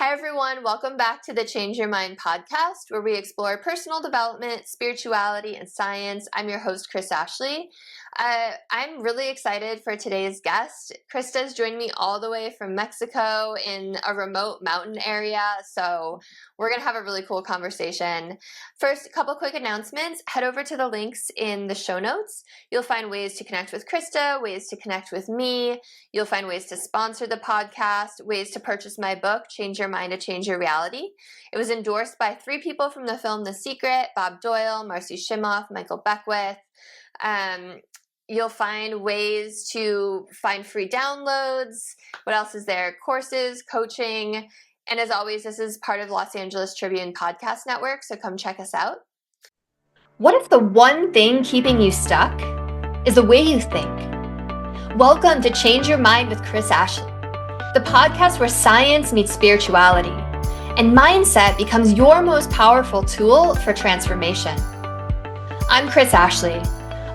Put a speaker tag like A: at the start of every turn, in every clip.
A: Hi, everyone. Welcome back to the Change Your Mind podcast, where we explore personal development, spirituality, and science. I'm your host, Kris Ashley. I'm really excited for today's guest. Krista's joined me all the way from Mexico in a remote mountain area, so we're going to have a really cool conversation. First, a couple quick announcements. Head over to the links in the show notes. You'll find ways to connect with Krista, ways to connect with me. You'll find ways to sponsor the podcast, ways to purchase my book, Change Your Mind to Change Your Reality. It was endorsed by 3 people from the film The Secret: Bob Doyle, Marcy Shimoff, Michael Beckwith. You'll find ways to find free downloads. What else is there? Courses, coaching. And as always, this is part of Los Angeles Tribune Podcast Network, so come check us out. What if the one thing keeping you stuck is the way you think? Welcome to Change Your Mind with Kris Ashley, the podcast where science meets spirituality and mindset becomes your most powerful tool for transformation. I'm Kris Ashley,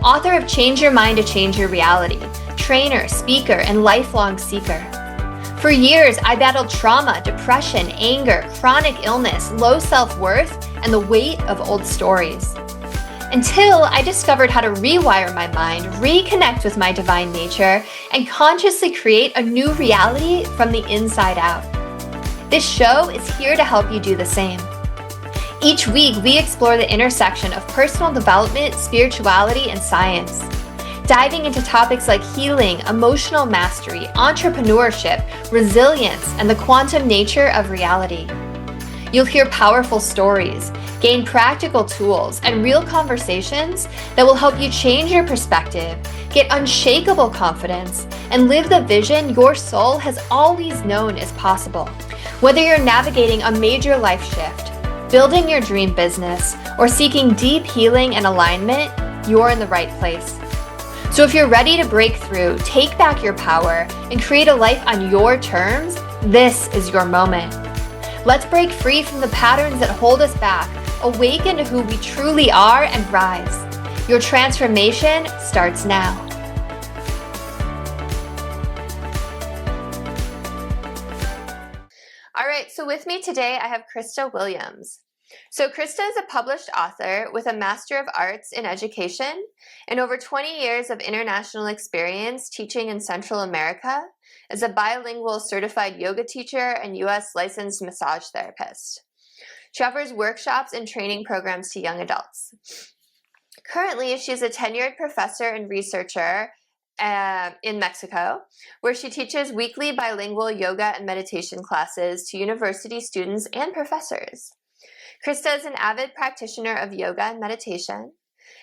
A: author of Change Your Mind to Change Your Reality, trainer, speaker, and lifelong seeker. For years, I battled trauma, depression, anger, chronic illness, low self-worth, and the weight of old stories. Until I discovered how to rewire my mind, reconnect with my divine nature, and consciously create a new reality from the inside out. This show is here to help you do the same. Each week, we explore the intersection of personal development, spirituality, and science, diving into topics like healing, emotional mastery, entrepreneurship, resilience, and the quantum nature of reality. You'll hear powerful stories, gain practical tools, and real conversations that will help you change your perspective, get unshakable confidence, and live the vision your soul has always known is possible. Whether you're navigating a major life shift, building your dream business, or seeking deep healing and alignment, you're in the right place. So if you're ready to break through, take back your power, and create a life on your terms, this is your moment. Let's break free from the patterns that hold us back, awaken to who we truly are, and rise. Your transformation starts now. All right, so with me today, I have Krista Williams. So Krista is a published author with a Master of Arts in Education and over 20 years of international experience teaching in Central America as a bilingual certified yoga teacher and U.S. licensed massage therapist. She offers workshops and training programs to young adults. Currently, she is a tenured professor and researcher in Mexico, where she teaches weekly bilingual yoga and meditation classes to university students and professors. Krista is an avid practitioner of yoga and meditation.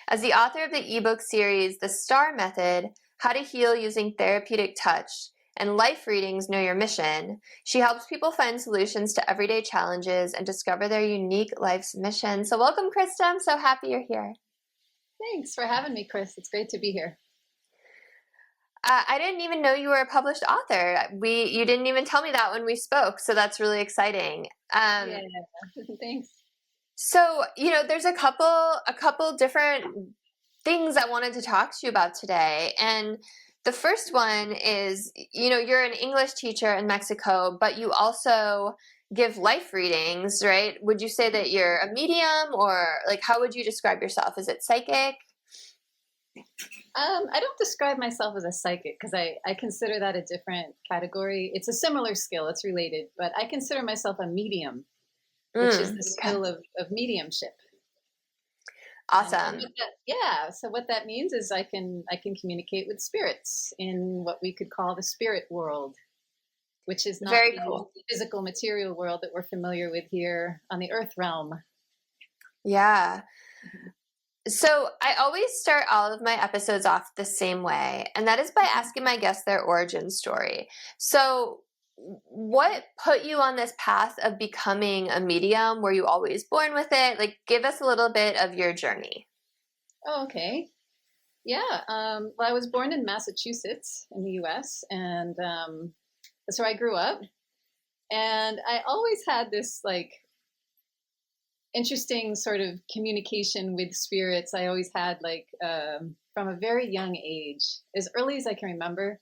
A: As the author of the ebook series, The STAR Method, How to Heal Using Therapeutic Touch, and Life Readings, Know Your Mission, she helps people find solutions to everyday challenges and discover their unique life's mission. So welcome, Krista. I'm so happy you're here.
B: Thanks for having me, Kris. It's great to be here.
A: I didn't even know you were a published author. You didn't even tell me that when we spoke, so that's really exciting.
B: Yeah, thanks.
A: So, there's a couple different things I wanted to talk to you about today. And the first one is, you're an English teacher in Mexico, but you also give life readings, right? Would you say that you're a medium, or how would you describe yourself? Is it psychic?
B: I don't describe myself as a psychic because I consider that a different category. It's a similar skill. It's related, but I consider myself a medium, which is the skill of mediumship.
A: Awesome.
B: So what that means is I can communicate with spirits in what we could call the spirit world, which is not
A: very cool.
B: The physical material world that we're familiar with here on the earth realm.
A: Yeah. So I always start all of my episodes off the same way, and that is by asking my guests their origin story. So what put you on this path of becoming a medium? Were you always born with it? Give us a little bit of your journey.
B: Oh, okay. Yeah. Well, I was born in Massachusetts in the U.S., and that's where I grew up. And I always had this interesting sort of communication with spirits. I always had from a very young age, as early as I can remember,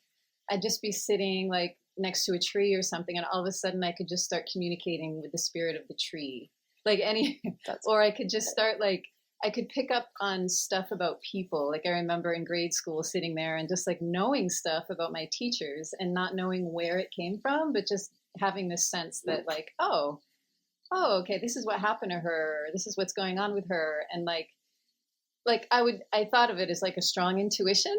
B: I'd just be sitting next to a tree or something, and all of a sudden I could just start communicating with the spirit of the tree, like any, or I could just start like, I could pick up on stuff about people. Like I remember in grade school sitting there and just like knowing stuff about my teachers and not knowing where it came from, but just having this sense that like, oh, okay, this is what happened to her. This is what's going on with her. And like I thought of it as like a strong intuition.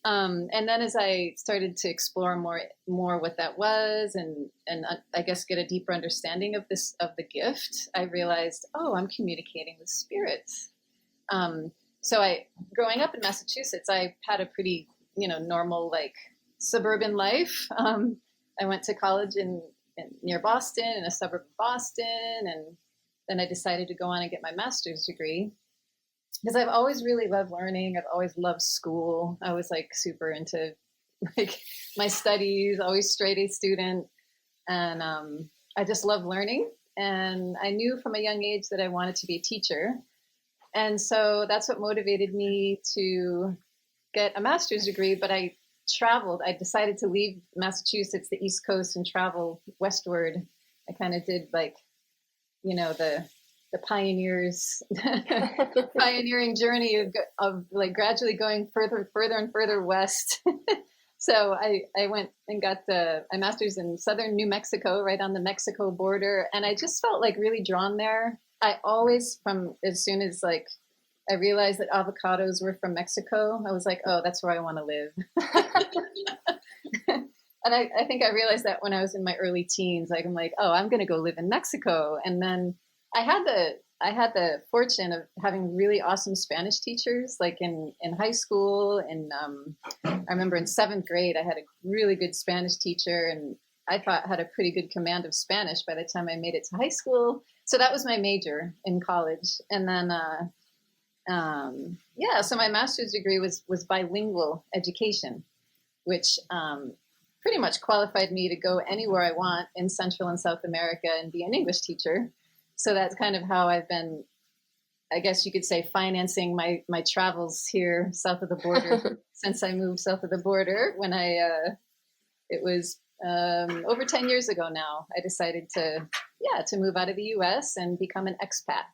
B: And then as I started to explore more what that was, and I guess get a deeper understanding of the gift, I realized, oh, I'm communicating with spirits. So growing up in Massachusetts, I had a pretty, normal, like suburban life. I went to college near Boston, in a suburb of Boston. And then I decided to go on and get my master's degree, because I've always really loved learning. I've always loved school. I was like super into like my studies, always straight A student. And I just love learning. And I knew from a young age that I wanted to be a teacher. And so that's what motivated me to get a master's degree. But I traveled. I decided to leave Massachusetts, the East Coast, and travel westward. I kind of did like, the pioneers, pioneering journey of like gradually going further and further west. So I went and got a master's in southern New Mexico, right on the Mexico border. And I just felt like really drawn there. I always, as soon as like I realized that avocados were from Mexico, I was like, oh, that's where I want to live. And I think I realized that when I was in my early teens, like I'm like, oh, I'm going to go live in Mexico. And then I had the fortune of having really awesome Spanish teachers, like in high school. And I remember in 7th grade, I had a really good Spanish teacher, and I thought had a pretty good command of Spanish by the time I made it to high school. So that was my major in college. And then, so my master's degree was bilingual education, which pretty much qualified me to go anywhere I want in Central and South America and be an English teacher. So that's kind of how I've been, I guess you could say, financing my travels here south of the border since I moved south of the border when it was over 10 years ago now, I decided to move out of the US and become an expat.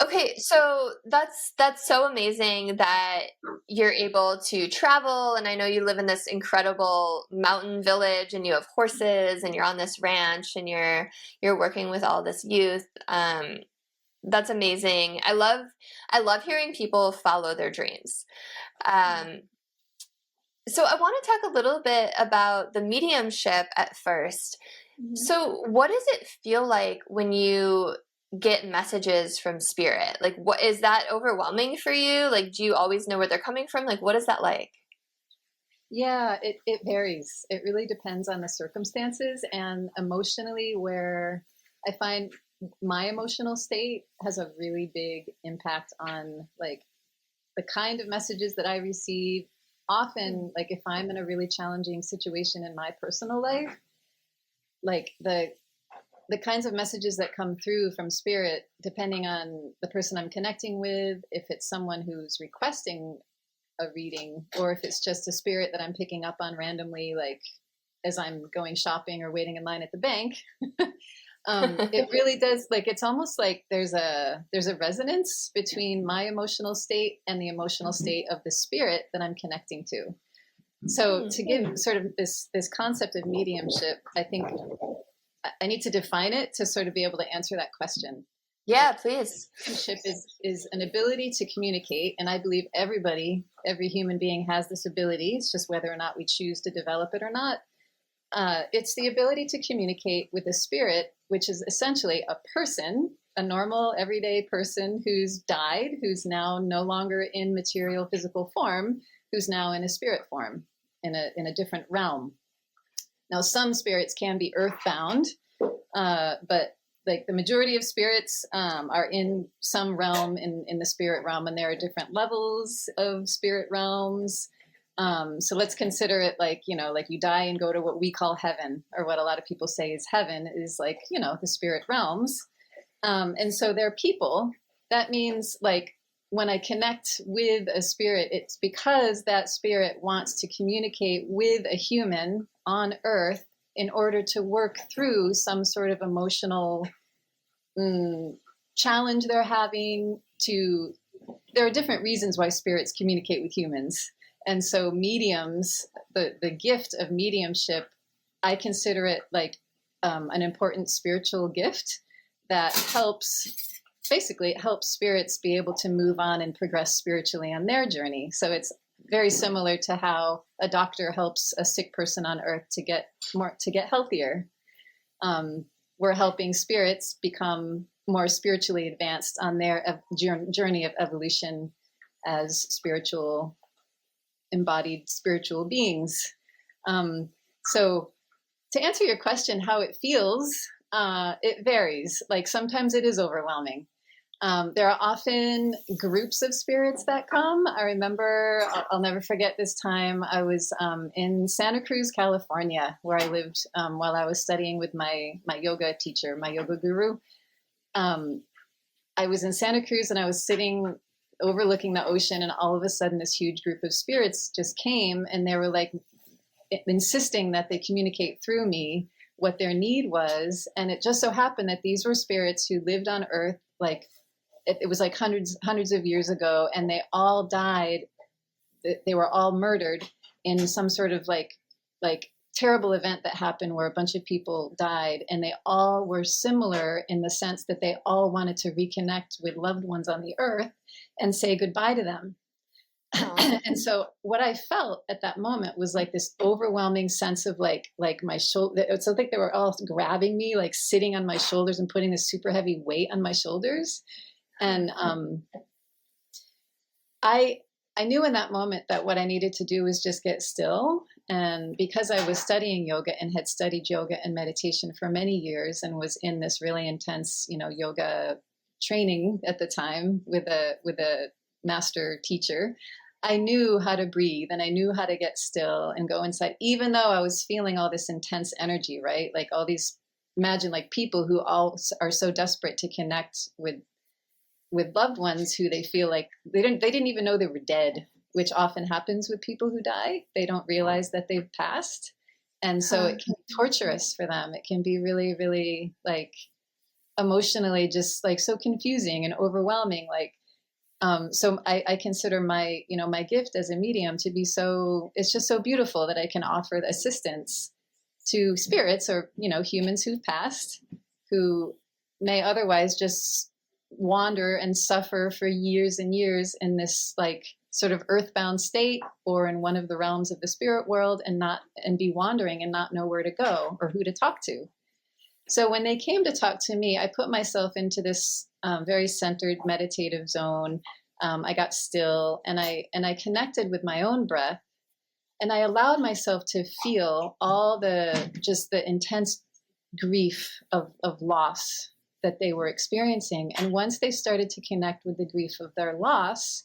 A: Okay, so that's so amazing that you're able to travel, and I know you live in this incredible mountain village, and you have horses, and you're on this ranch, and you're working with all this youth. That's amazing. I love hearing people follow their dreams. So I want to talk a little bit about the mediumship at first. Mm-hmm. So what does it feel like when you get messages from spirit? Like, what is that overwhelming for you? Like, do you always know where they're coming from? Like, what is that like?
B: Yeah, it varies. It really depends on the circumstances, and emotionally, where I find my emotional state has a really big impact on like the kind of messages that I receive. Often, like if I'm in a really challenging situation in my personal life, like the kinds of messages that come through from spirit, depending on the person I'm connecting with, if it's someone who's requesting a reading, or if it's just a spirit that I'm picking up on randomly, like as I'm going shopping or waiting in line at the bank, it really does. Like, it's almost like there's a resonance between my emotional state and the emotional state of the spirit that I'm connecting to. So to give sort of this concept of mediumship, I think I need to define it to sort of be able to answer that question.
A: Yeah, please.
B: Mediumship is an ability to communicate, and I believe every human being has this ability. It's just whether or not we choose to develop it or not. It's the ability to communicate with a spirit, which is essentially a person, a normal, everyday person who's died, who's now no longer in material, physical form, who's now in a spirit form, in a different realm. Now, some spirits can be earthbound, but like the majority of spirits are in some realm in the spirit realm, and there are different levels of spirit realms. So let's consider it like you die and go to what we call heaven, or what a lot of people say is heaven, is like, the spirit realms. And so they're people. That means like when I connect with a spirit, it's because that spirit wants to communicate with a human on Earth in order to work through some sort of emotional challenge they're having. There are different reasons why spirits communicate with humans. And so mediums, the gift of mediumship, I consider it like an important spiritual gift that basically it helps spirits be able to move on and progress spiritually on their journey. So it's very similar to how a doctor helps a sick person on Earth to get healthier. We're helping spirits become more spiritually advanced on their journey of evolution as embodied spiritual beings. So to answer your question, how it feels, it varies. Like sometimes it is overwhelming. There are often groups of spirits that come. I remember, I'll never forget this time. I was in Santa Cruz, California, where I lived while I was studying with my yoga teacher, my yoga guru. I was in Santa Cruz and I was sitting overlooking the ocean, and all of a sudden this huge group of spirits just came, and they were like insisting that they communicate through me what their need was. And it just so happened that these were spirits who lived on Earth, like it was like hundreds of years ago, and they all died. They were all murdered in some sort of like terrible event that happened where a bunch of people died, and they all were similar in the sense that they all wanted to reconnect with loved ones on the Earth and say goodbye to them. And so what I felt at that moment was like this overwhelming sense of like my shoulder. It's like they were all grabbing me, like sitting on my shoulders and putting this super heavy weight on my shoulders. And I knew in that moment that what I needed to do was just get still. And because I was studying yoga and had studied yoga and meditation for many years and was in this really intense, yoga training at the time with a master teacher, I knew how to breathe and I knew how to get still and go inside, even though I was feeling all this intense energy, right? Like all these, imagine like people who all are so desperate to connect with loved ones who they feel like they didn't even know they were dead, which often happens with people who die. They don't realize that they've passed. And so it can be torturous for them. It can be really, really like emotionally just like so confusing and overwhelming. Like, so I consider my gift as a medium to be it's just so beautiful that I can offer the assistance to spirits or, humans who've passed, who may otherwise just wander and suffer for years and years in this like sort of earthbound state or in one of the realms of the spirit world and be wandering and not know where to go or who to talk to. So when they came to talk to me, I put myself into this very centered meditative zone. I got still and I connected with my own breath, and I allowed myself to feel all the intense grief of loss that they were experiencing. And once they started to connect with the grief of their loss,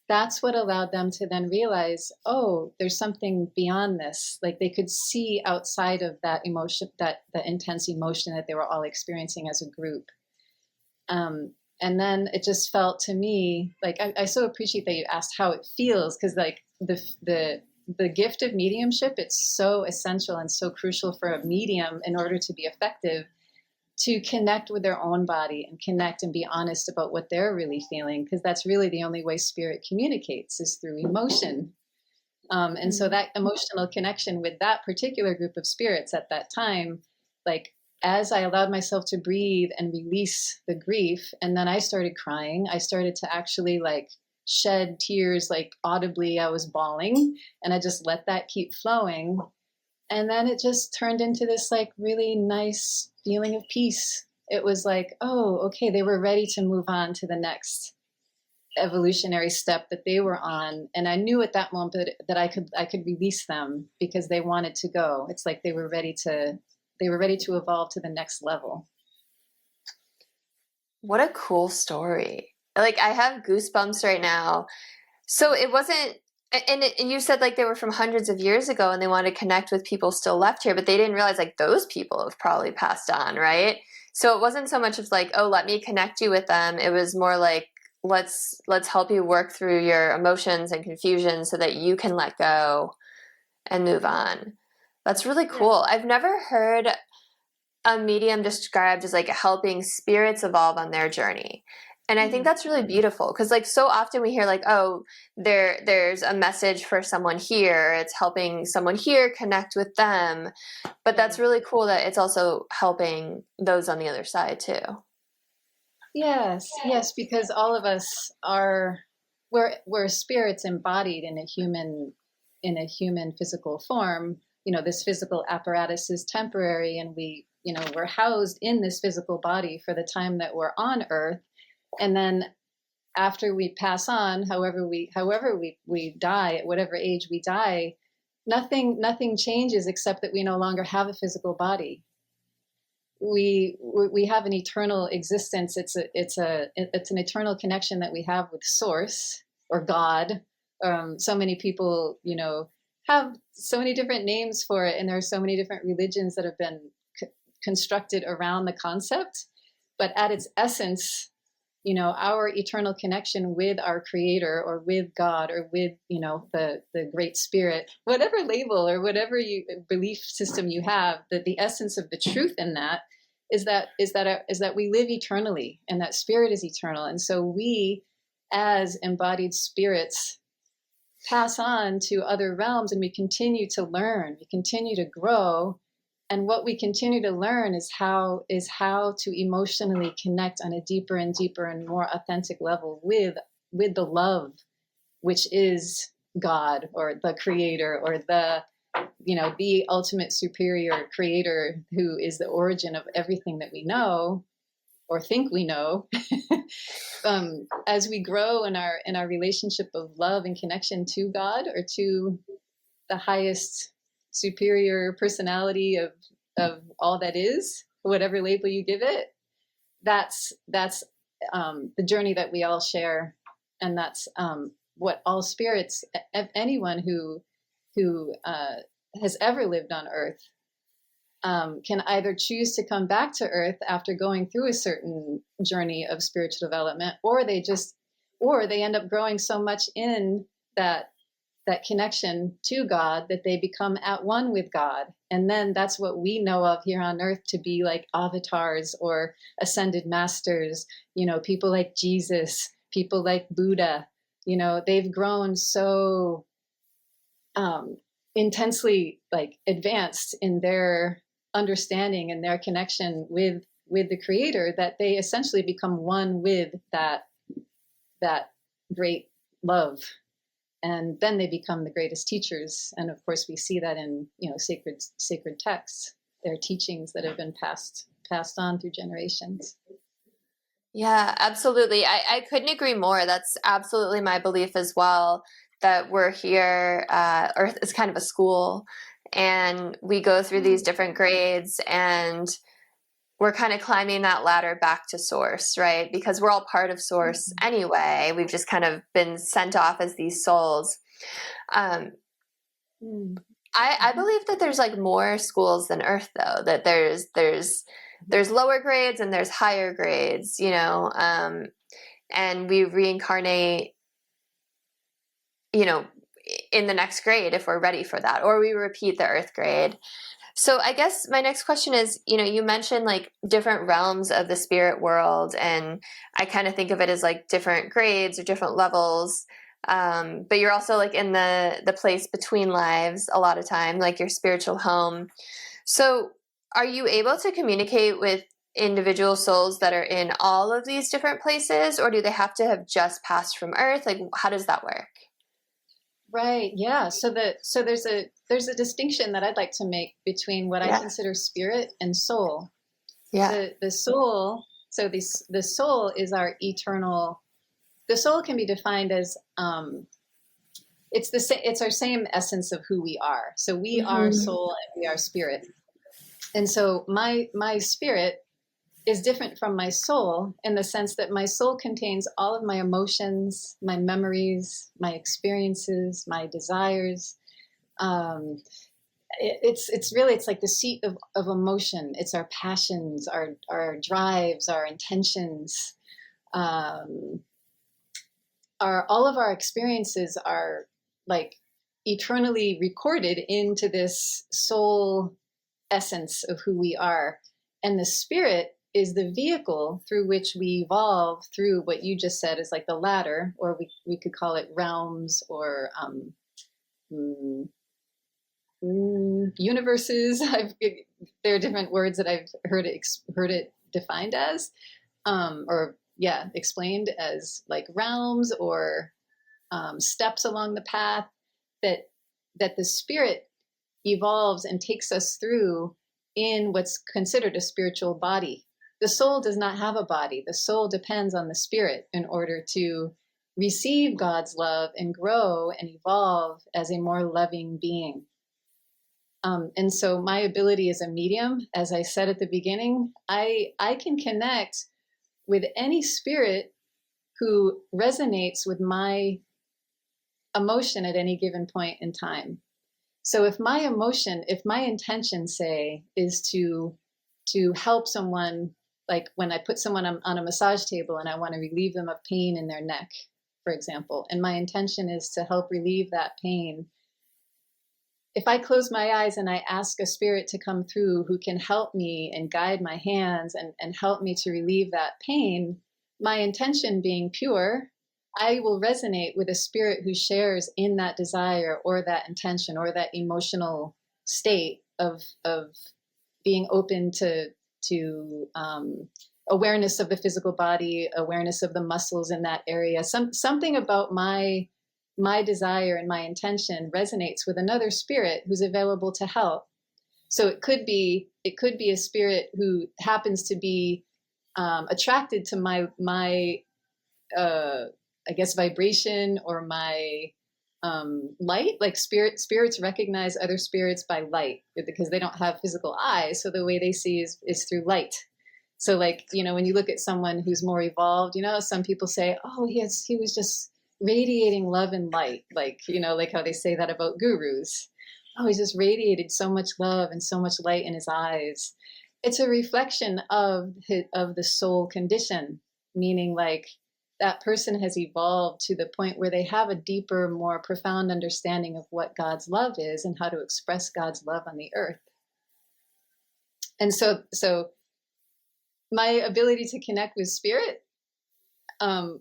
B: that's what allowed them to then realize, oh, there's something beyond this. Like they could see outside of that emotion, the intense emotion that they were all experiencing as a group. And then it just felt to me, like I so appreciate that you asked how it feels, because like the gift of mediumship, it's so essential and so crucial for a medium in order to be effective, to connect with their own body and connect and be honest about what they're really feeling, because that's really the only way spirit communicates is through emotion. And so that emotional connection with that particular group of spirits at that time, like as I allowed myself to breathe and release the grief, and then I started crying, I started to actually like shed tears, like audibly I was bawling, and I just let that keep flowing. And then it just turned into this like really nice feeling of peace. It was like, oh, okay, they were ready to move on to the next evolutionary step that they were on. And I knew at that moment that I could release them because they wanted to go. It's like they were ready to evolve to the next level.
A: What a cool story. Like I have goosebumps right now. So it wasn't, and you said like they were from hundreds of years ago and they wanted to connect with people still left here, but they didn't realize like those people have probably passed on, right? So it wasn't so much of like, oh, let me connect you with them. It was more like, let's help you work through your emotions and confusion so that you can let go and move on. That's really cool. Yeah. I've never heard a medium described as like helping spirits evolve on their journey. And I think that's really beautiful because like so often we hear like, oh, there's a message for someone here. It's helping someone here connect with them. But that's really cool that it's also helping those on the other side too.
B: Yes, because all of us we're spirits embodied in a human physical form. This physical apparatus is temporary, and we're housed in this physical body for the time that we're on Earth. And then after we pass on, however we die, at whatever age we die, nothing changes except that we no longer have a physical body. We have an eternal existence. It's an eternal connection that we have with Source or God. So many people, have so many different names for it, and there are so many different religions that have been constructed around the concept. But at its essence, our eternal connection with our Creator or with God or with, the Great Spirit, whatever label or whatever belief system you have, that the essence of the truth in that is that we live eternally, and that spirit is eternal. And so we, as embodied spirits, pass on to other realms, and we continue to learn, we continue to grow. And what we continue to learn is how to emotionally connect on a deeper and deeper and more authentic level with the love, which is God or the Creator or the ultimate superior creator, who is the origin of everything that we know or think we know. As we grow in our relationship of love and connection to God or to the highest superior personality of all that is, whatever label you give it, that's the journey that we all share. And that's what all spirits, anyone who has ever lived on Earth, can either choose to come back to Earth after going through a certain journey of spiritual development, or they end up growing so much in that connection to God that they become at one with God. And then that's what we know of here on Earth to be like avatars or ascended masters, people like Jesus, people like Buddha. They've grown so intensely like advanced in their understanding and their connection with the Creator that they essentially become one with that great love. And then they become the greatest teachers. And of course, we see that in sacred texts. They're teachings that have been passed on through generations.
A: Yeah, absolutely. I couldn't agree more. That's absolutely my belief as well, that we're here, Earth is kind of a school, and we go through these different grades, and we're kind of climbing that ladder back to Source, right? Because we're all part of Source anyway. We've just kind of been sent off as these souls. I believe that there's like more schools than Earth, though, that there's lower grades and there's higher grades, and we reincarnate, in the next grade if we're ready for that, or we repeat the Earth grade. So I guess my next question is, you mentioned like different realms of the spirit world, and I kind of think of it as like different grades or different levels. But you're also like in the place between lives a lot of time, like your spiritual home. So are you able to communicate with individual souls that are in all of these different places, or do they have to have just passed from Earth? Like, how does that work?
B: Right. Yeah. So there's a distinction that I'd like to make between what I consider spirit and soul. Yeah. The soul. So the soul is our eternal. The soul can be defined as it's our same essence of who we are. So we are soul and we are spirit. And so my spirit is different from my soul in the sense that my soul contains all of my emotions, my memories, my experiences, my desires. It's like the seat of emotion. It's our passions, our drives, our intentions. all of our experiences are like eternally recorded into this soul essence of who we are. And the spirit is the vehicle through which we evolve through what you just said is like the ladder, or we could call it realms, or universes. There are different words that I've heard it defined as, explained as like realms or steps along the path that the spirit evolves and takes us through in what's considered a spiritual body. The soul does not have a body. The soul depends on the spirit in order to receive God's love and grow and evolve as a more loving being. And so my ability as a medium, as I said at the beginning, I can connect with any spirit who resonates with my emotion at any given point in time. So if my intention, say, is to help someone, like when I put someone on a massage table and I want to relieve them of pain in their neck, for example, and my intention is to help relieve that pain, if I close my eyes and I ask a spirit to come through who can help me and guide my hands and help me to relieve that pain, my intention being pure, I will resonate with a spirit who shares in that desire or that intention or that emotional state of being open to awareness of the physical body, awareness of the muscles in that area. Something about my desire and my intention resonates with another spirit who's available to help. So it could be a spirit who happens to be attracted to my I guess vibration or my light. Like spirits recognize other spirits by light because they don't have physical eyes, so the way they see is through light. So like, when you look at someone who's more evolved, some people say, oh, he was just radiating love and light, like like how they say that about gurus. Oh, he just radiated so much love and so much light in his eyes. It's a reflection of the soul condition, meaning like that person has evolved to the point where they have a deeper, more profound understanding of what God's love is and how to express God's love on the earth. And so my ability to connect with spirit can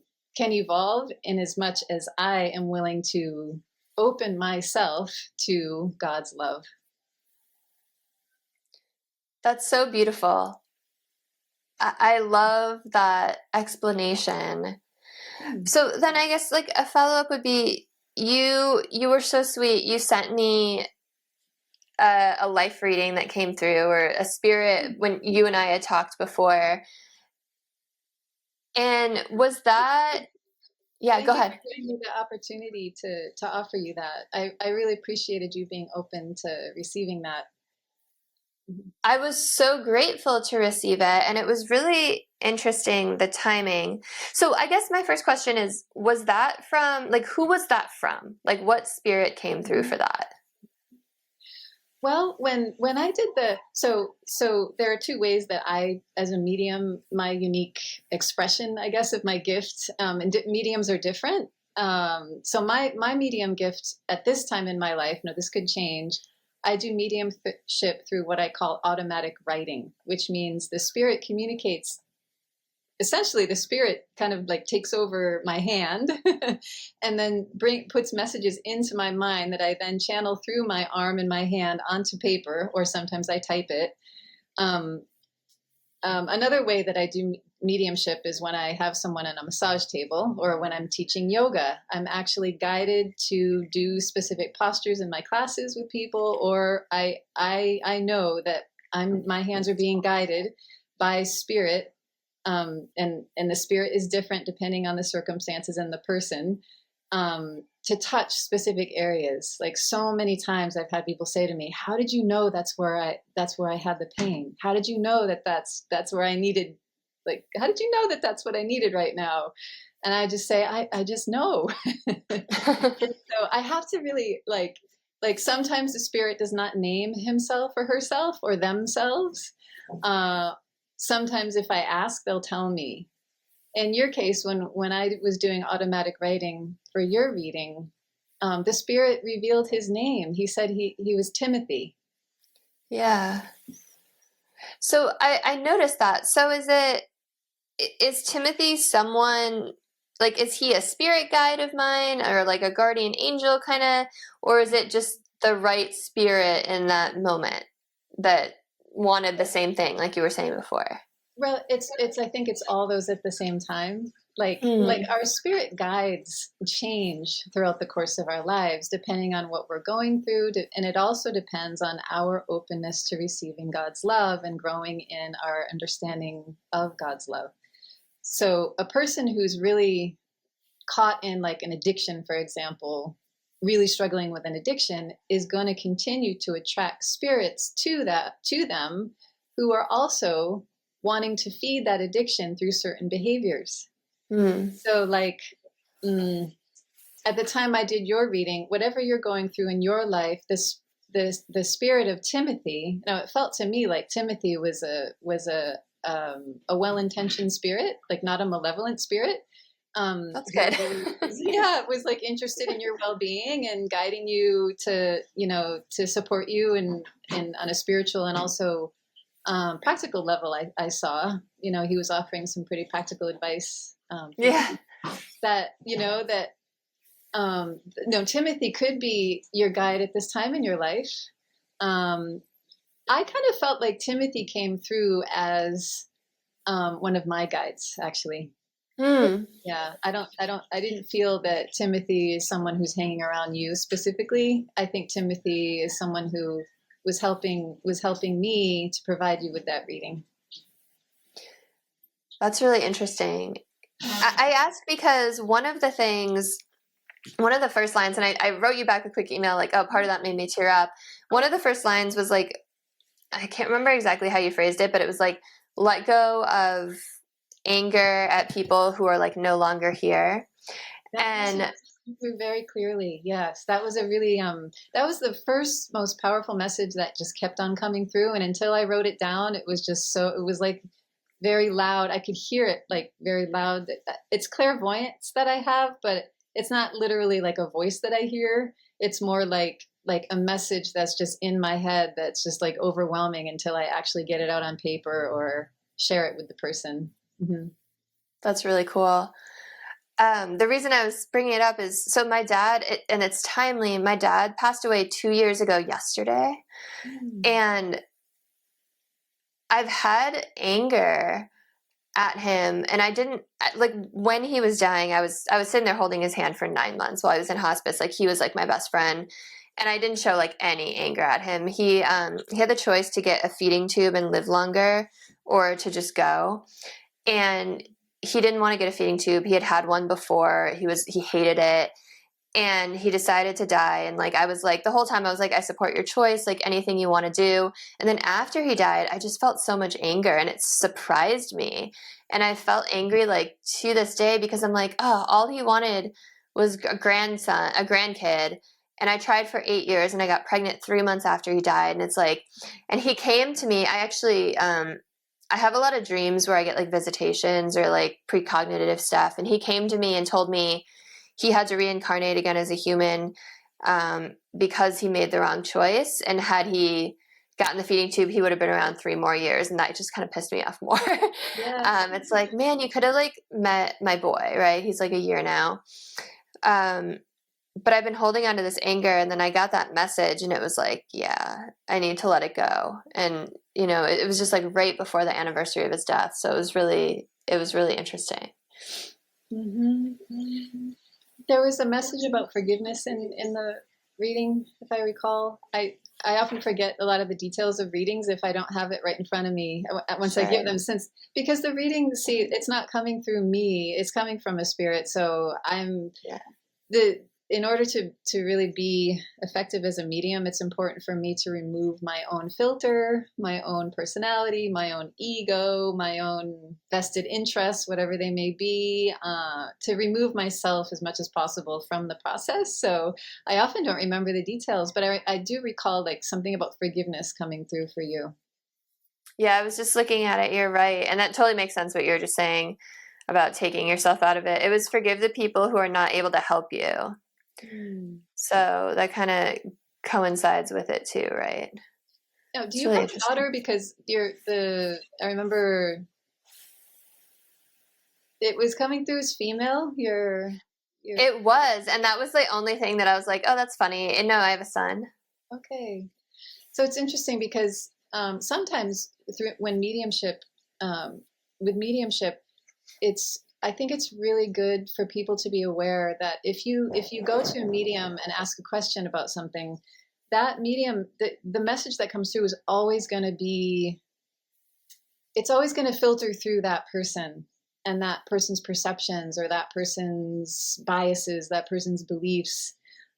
B: evolve in as much as I am willing to open myself to God's love.
A: That's so beautiful. I love that explanation. So then I guess like a follow-up would be, you were so sweet. You sent me a life reading that came through, or a spirit, when you and I had talked before. And was that,
B: Thank
A: go
B: you
A: ahead.
B: for giving me the opportunity to offer you that. I really appreciated you being open to receiving that.
A: I was so grateful to receive it, and it was really interesting, the timing. So I guess my first question is, was that from, like, who was that from? Like, what spirit came through for that?
B: Well, when I did so there are two ways that I, as a medium, my unique expression, I guess, of my gift, and mediums are different. So my medium gift at this time in my life, this could change. I do mediumship through what I call automatic writing, which means the spirit communicates. Essentially, the spirit kind of like takes over my hand and then puts messages into my mind that I then channel through my arm and my hand onto paper, or sometimes I type it. Another way that I do mediumship is when I have someone on a massage table, or when I'm teaching yoga. I'm actually guided to do specific postures in my classes with people, or I know that my hands are being guided by spirit, and the spirit is different depending on the circumstances and the person, to touch specific areas. Like so many times I've had people say to me, how did you know that's where I had the pain? How did you know that that's where I needed, like, how did you know that that's what I needed right now? And I just say, I just know. So I have to really like sometimes the spirit does not name himself or herself or themselves. Sometimes if I ask, they'll tell me. in your case, when I was doing automatic writing for your reading, the spirit revealed his name. He said he was Timothy.
A: Yeah. So I noticed that. So is Timothy someone, like, is he a spirit guide of mine or like a guardian angel kind of, or is it just the right spirit in that moment that wanted the same thing, like you were saying before?
B: Well, it's I think it's all those at the same time. Like
A: Mm.
B: our spirit guides change throughout the course of our lives depending on what we're going through, and it also depends on our openness to receiving God's love and growing in our understanding of God's love. So a person who's really caught in like an addiction, for example, really struggling with an addiction, is going to continue to attract spirits to them who are also wanting to feed that addiction through certain behaviors. So like at the time I did your reading, whatever you're going through in your life, the spirit of Timothy, now it felt to me like Timothy was a well-intentioned spirit, like not a malevolent spirit.
A: That's good.
B: Yeah, it was like interested in your well-being and guiding you to, to support you and on a spiritual and also practical level. I saw, he was offering some pretty practical advice.
A: Yeah.
B: That, no, Timothy could be your guide at this time in your life. I kind of felt like Timothy came through as one of my guides, actually. Yeah, I didn't feel that Timothy is someone who's hanging around you specifically. I think Timothy is someone who was helping me to provide you with that reading.
A: That's really interesting. I asked because one of the first lines, and I wrote you back a quick email, like, oh, part of that made me tear up. One of the first lines was like, I can't remember exactly how you phrased it, but it was like, let go of anger at people who are like no longer here. And
B: very clearly, yes, that was a really that was the first most powerful message that just kept on coming through. And until I wrote it down, it was like very loud. I could hear it like very loud. It's clairvoyance that I have, but it's not literally like a voice that I hear. It's more like a message that's just in my head that's just like overwhelming until I actually get it out on paper or share it with the person. Mm-hmm.
A: That's really cool. The reason I was bringing it up is, so my dad, and it's timely, my dad passed away 2 years ago yesterday. And I've had anger at him, and I didn't, like, when he was dying, I was sitting there holding his hand for 9 months while I was in hospice. Like, he was like my best friend, and I didn't show like any anger at him. He had the choice to get a feeding tube and live longer or to just go. And he didn't want to get a feeding tube. He had one before. He hated it. And he decided to die. And like, I was like, the whole time I was like, I support your choice, like anything you want to do. And then after he died, I just felt so much anger, and it surprised me. And I felt angry like to this day, because I'm like, oh, all he wanted was a grandkid. And I tried for 8 years, and I got pregnant 3 months after he died. And it's like, and he came to me, I actually, I have a lot of dreams where I get like visitations or like precognitive stuff. And he came to me and told me he had to reincarnate again as a human because he made the wrong choice. And had he gotten the feeding tube, he would have been around 3 more years. And that just kind of pissed me off more.
B: Yes.
A: It's like, man, you could have like met my boy, right? He's like a year now. But I've been holding on to this anger, and then I got that message, and it was like, yeah, I need to let it go. And, it was just like right before the anniversary of his death. So it was really interesting.
B: Mm-hmm. There was a message about forgiveness in the reading, if I recall. I often forget a lot of the details of readings if I don't have it right in front of me once I give them, because the reading, it's not coming through me, it's coming from a spirit. So in order to really be effective as a medium, it's important for me to remove my own filter, my own personality, my own ego, my own vested interests, whatever they may be, to remove myself as much as possible from the process. So I often don't remember the details, but I do recall like something about forgiveness coming through for you.
A: Yeah, I was just looking at it. You're right. And that totally makes sense what you were just saying. about taking yourself out of it. It was forgive the people who are not able to help you. So that kind of coincides with it too, right?
B: Now, do you have a daughter? Because I remember it was coming through as female.
A: It was, and that was the only thing that I was like, oh, that's funny. And no, I have a son.
B: Okay. So it's interesting because sometimes with mediumship, I think it's really good for people to be aware that if you go to a medium and ask a question about something, that medium, the message that comes through is always going to be, it's always going to filter through that person and that person's perceptions or that person's biases, that person's beliefs.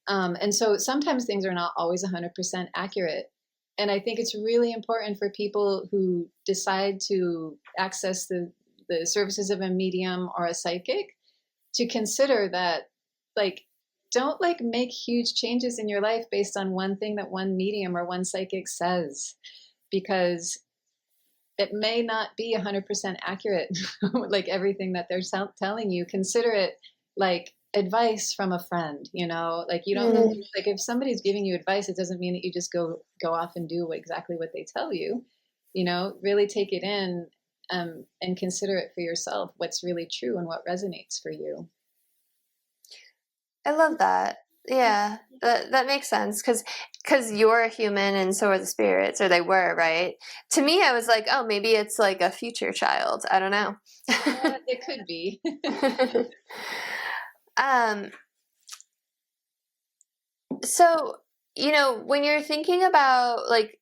B: And so sometimes things are not always 100% accurate. And I think it's really important for people who decide to access the services of a medium or a psychic to consider that, like, don't like make huge changes in your life based on one thing that one medium or one psychic says, because it may not be 100% accurate, like everything that they're telling you. Consider it like advice from a friend, you know, like you don't know, like if somebody's giving you advice, it doesn't mean that you just go off and do exactly what they tell you, you know, really take it in and consider it for yourself, what's really true and what resonates for you.
A: I love that. Yeah, that makes sense because you're a human and so are the spirits, or they were, right? To me, I was like, oh, maybe it's like a future child. I don't know.
B: It could be.
A: So, you know, when you're thinking about like,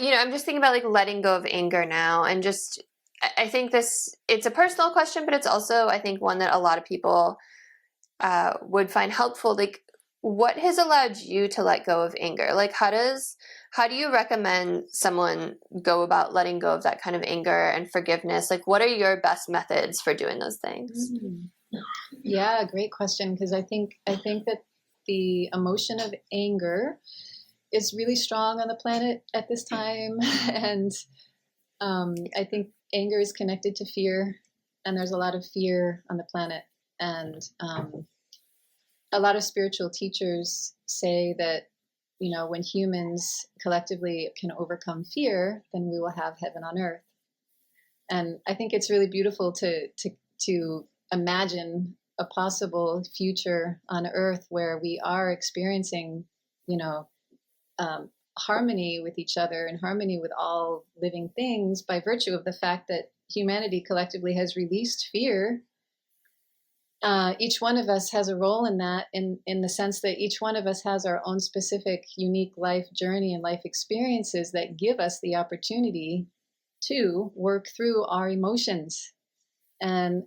A: you know, I'm just thinking about like letting go of anger now, and just, I think it's a personal question, but it's also, I think, one that a lot of people would find helpful. Like, what has allowed you to let go of anger? Like, how do you recommend someone go about letting go of that kind of anger and forgiveness? Like, what are your best methods for doing those things?
B: Yeah, great question. Because I think that the emotion of anger is really strong on the planet at this time. And I think anger is connected to fear, and there's a lot of fear on the planet. And a lot of spiritual teachers say that, you know, when humans collectively can overcome fear, then we will have heaven on earth. And I think it's really beautiful to imagine a possible future on earth where we are experiencing, you know, harmony with each other and harmony with all living things by virtue of the fact that humanity collectively has released fear. Each one of us has a role in that, in the sense that each one of us has our own specific, unique life journey and life experiences that give us the opportunity to work through our emotions. And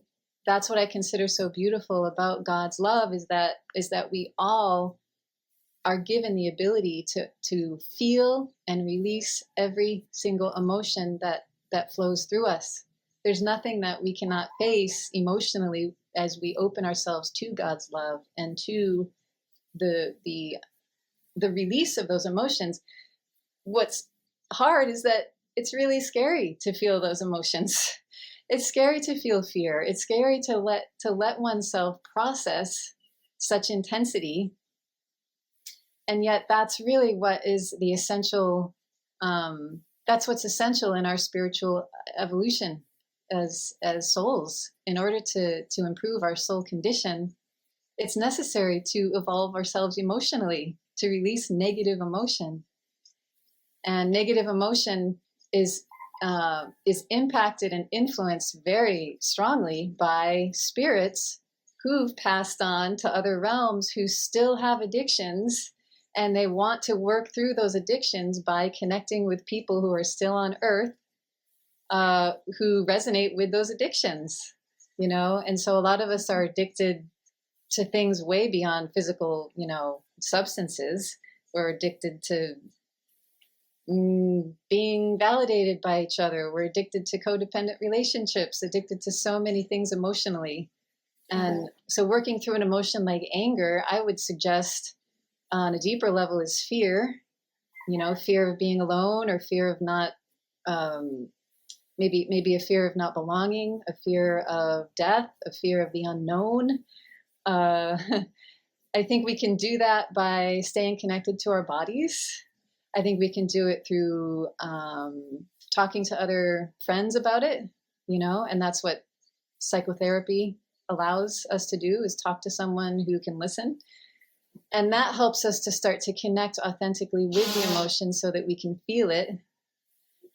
B: that's what I consider so beautiful about God's love, is that we all are given the ability to feel and release every single emotion that flows through us. There's nothing that we cannot face emotionally as we open ourselves to God's love and to the release of those emotions. What's hard is that it's really scary to feel those emotions. It's scary to feel fear. It's scary to let oneself process such intensity. And yet that's really what is the essential, that's what's essential in our spiritual evolution as souls. In order to improve our soul condition, it's necessary to evolve ourselves emotionally, to release negative emotion. And negative emotion is impacted and influenced very strongly by spirits who've passed on to other realms, who still have addictions, and they want to work through those addictions by connecting with people who are still on earth, who resonate with those addictions, you know? And so a lot of us are addicted to things way beyond physical, you know, substances. We're addicted to being validated by each other. We're addicted to codependent relationships, addicted to so many things emotionally. And so working through an emotion like anger, I would suggest on a deeper level is fear, you know, fear of being alone, or fear of not maybe a fear of not belonging, a fear of death, a fear of the unknown. I think we can do that by staying connected to our bodies. I think we can do it through talking to other friends about it, and that's what psychotherapy allows us to do, is talk to someone who can listen. And that helps us to start to connect authentically with the emotion so that we can feel it.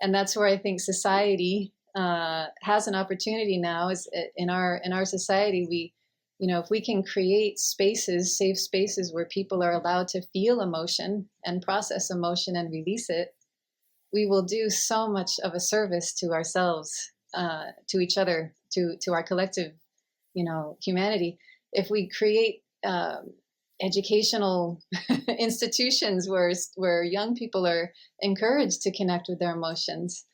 B: And that's where I think society has an opportunity now. Is in our society, if we can create spaces, safe spaces where people are allowed to feel emotion and process emotion and release it, we will do so much of a service to ourselves, to each other, to our collective, humanity. If we create educational institutions where young people are encouraged to connect with their emotions.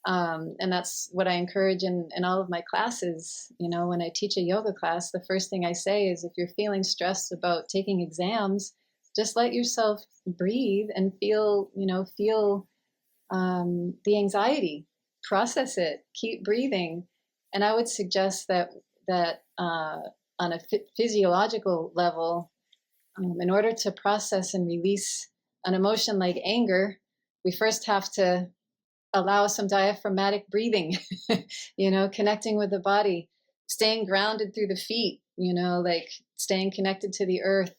B: And that's what I encourage in all of my classes. When I teach a yoga class, the first thing I say is, if you're feeling stressed about taking exams, just let yourself breathe and feel the anxiety, process it, keep breathing. And I would suggest that on a physiological level, in order to process and release an emotion like anger, we first have to allow some diaphragmatic breathing, connecting with the body, staying grounded through the feet, like staying connected to the earth,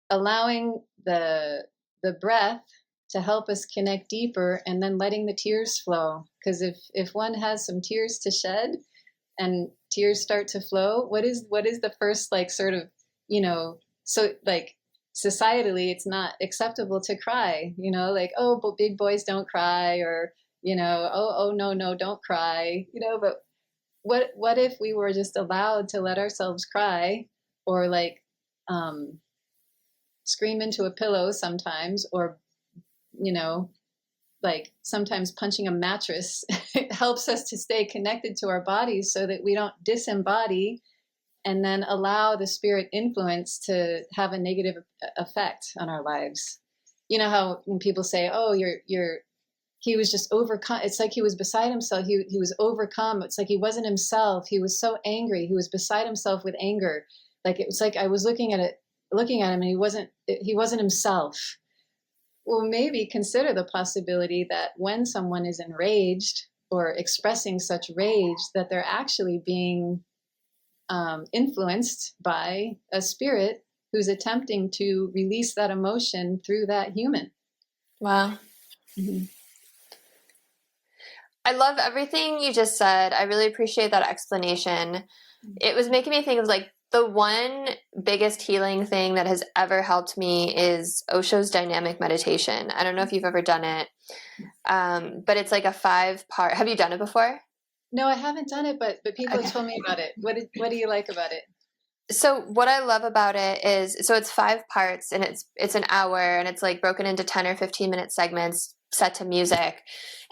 B: allowing the breath to help us connect deeper, and then letting the tears flow. Because if one has some tears to shed and tears start to flow, what is the first societally it's not acceptable to cry, but big boys don't cry, or oh no don't cry, but what if we were just allowed to let ourselves cry, or scream into a pillow sometimes, or sometimes punching a mattress. It helps us to stay connected to our bodies so that we don't disembody and then allow the spirit influence to have a negative effect on our lives. You know how when people say, oh, he was just overcome. It's like he was beside himself. He was overcome. It's like he wasn't himself. He was so angry. He was beside himself with anger. Like, it was like I was looking at him, and he wasn't himself. Well, maybe consider the possibility that when someone is enraged or expressing such rage, that they're actually being influenced by a spirit who's attempting to release that emotion through that human.
A: Wow.
B: Mm-hmm.
A: I love everything you just said. I really appreciate that explanation. It was making me think of the one biggest healing thing that has ever helped me is Osho's dynamic meditation. I don't know if you've ever done it, but it's like a 5-part. Have you done it before?
B: No, I haven't done it, but people have told me about it. What do you like about it?
A: So what I love about it is, it's 5 parts, and it's an hour, and it's broken into 10 or 15 minute segments set to music.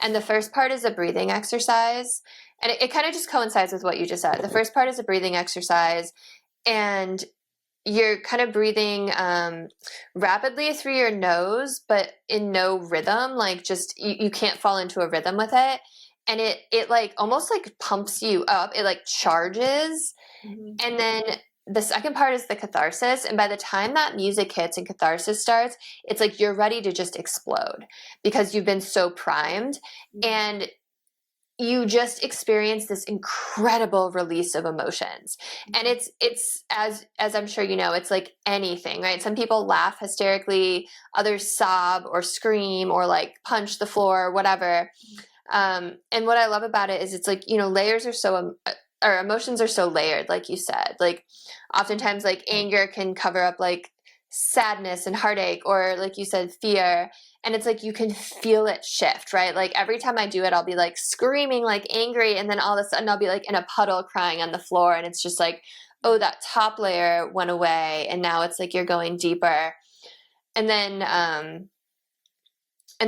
A: And the first part is a breathing exercise. And it kind of just coincides with what you just said. The first part is a breathing exercise, and you're kind of breathing rapidly through your nose, but in no rhythm. Just you can't fall into a rhythm with it. And it almost pumps you up. It charges. Mm-hmm. And then the second part is the catharsis. And by the time that music hits and catharsis starts, it's you're ready to just explode because you've been so primed. Mm-hmm. And you just experience this incredible release of emotions. And it's as I'm sure you know, it's like anything, right? Some people laugh hysterically, others sob or scream or punch the floor or whatever. And what I love about it is it's layers are so our emotions are so layered, like you said. Oftentimes anger can cover up sadness and heartache, or like you said, fear. And it's you can feel it shift, right? Every time I do it, I'll be screaming angry, and then all of a sudden I'll be in a puddle crying on the floor, and it's just oh, that top layer went away, and now it's you're going deeper. And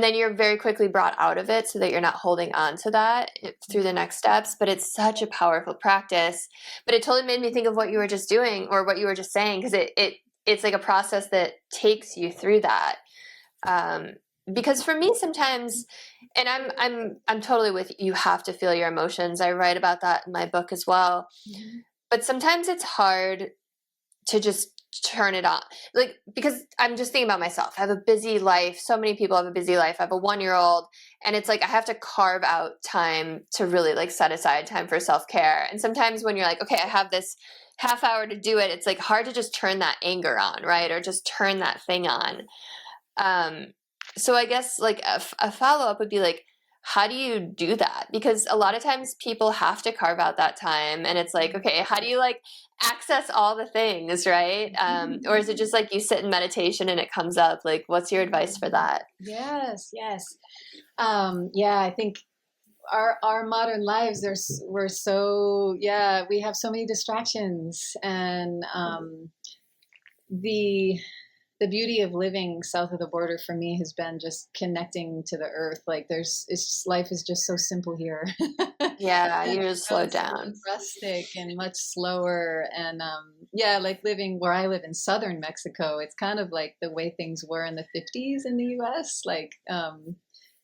A: then you're very quickly brought out of it so that you're not holding on to that through the next steps. But it's such a powerful practice. But it totally made me think of what you were just doing, or what you were just saying, because it's a process that takes you through that. Because for me, sometimes And I'm totally with you. You have to feel your emotions. I write about that in my book as well.
B: Mm-hmm.
A: But sometimes it's hard to just turn it on. Like, because I'm just thinking about myself. I have a busy life. So many people have a busy life. I have a 1-year-old, and it's like I have to carve out time to really like set aside time for self-care. And sometimes when you're like, okay, I have this half hour to do it, it's like hard to just turn that anger on, right? Or just turn that thing on. So I guess like a follow-up would be like, how do you do that? Because a lot of times people have to carve out that time, and it's like, okay, how do you like access all the things, right? Or is it just like you sit in meditation and it comes up? Like, what's your advice for that?
B: Yes, yes. Yeah, I think our modern lives, we're so, yeah, we have so many distractions, and the beauty of living south of the border for me has been just connecting to the earth. Like life is just so simple here.
A: Yeah, you just slow
B: Relatively
A: down.
B: rustic and much slower. And yeah, like living where I live in southern Mexico, it's kind of like the way things were in the 50s in the US. Like